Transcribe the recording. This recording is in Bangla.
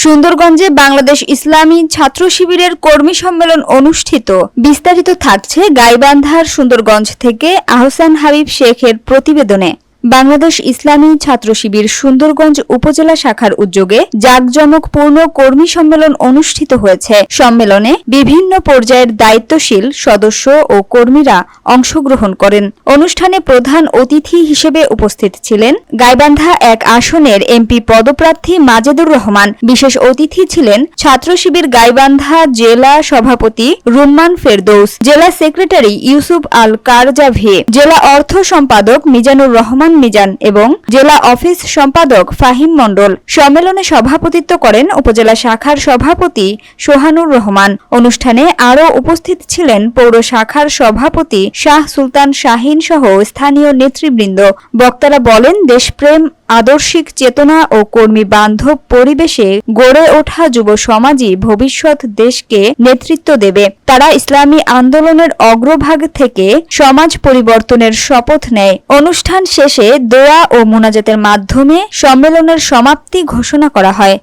সুন্দরগঞ্জে বাংলাদেশ ইসলামী ছাত্র শিবিরের কর্মী সম্মেলন অনুষ্ঠিত। বিস্তারিত থাকছে গাইবান্ধার সুন্দরগঞ্জ থেকে আহসান হাবিব শেখের প্রতিবেদনে। বাংলাদেশ ইসলামী ছাত্র শিবির সুন্দরগঞ্জ উপজেলা শাখার উদ্যোগে জাঁকজমকপূর্ণ কর্মী সম্মেলন অনুষ্ঠিত হয়েছে। সম্মেলনে বিভিন্ন পর্যায়ের দায়িত্বশীল সদস্য ও কর্মীরা অংশগ্রহণ করেন। অনুষ্ঠানে প্রধান অতিথি হিসেবে উপস্থিত ছিলেন গাইবান্ধা 1 আসনের এমপি পদপ্রার্থী মাজেদুর রহমান। বিশেষ অতিথি ছিলেন ছাত্র শিবির গাইবান্ধা জেলা সভাপতি রুম্মান ফেরদৌস, জেলা সেক্রেটারি ইউসুফ আল কারজাভি, জেলা অর্থ সম্পাদক মিজানুর রহমান মিজান এবং জেলা অফিস সম্পাদক ফাহিম মণ্ডল। সম্মেলনে সভাপতিত্ব করেন উপজেলা শাখার সভাপতি সোহানুর রহমান। অনুষ্ঠানে আরও উপস্থিত ছিলেন পৌর শাখার সভাপতি শাহ সুলতান শাহিন সহ স্থানীয় নেতৃবৃন্দ। বক্তারা বলেন, দেশপ্রেম, আদর্শিক চেতনা ও কর্মী বান্ধব পরিবেশে গড়ে ওঠা যুব সমাজই ভবিষ্যৎ দেশকে নেতৃত্ব দেবে। তারা ইসলামী আন্দোলনের অগ্রভাগ থেকে সমাজ পরিবর্তনের শপথ নেয়। অনুষ্ঠান শেষে দোয়া ও মোনাজাতের মাধ্যমে সম্মেলনের সমাপ্তি ঘোষণা করা হয়।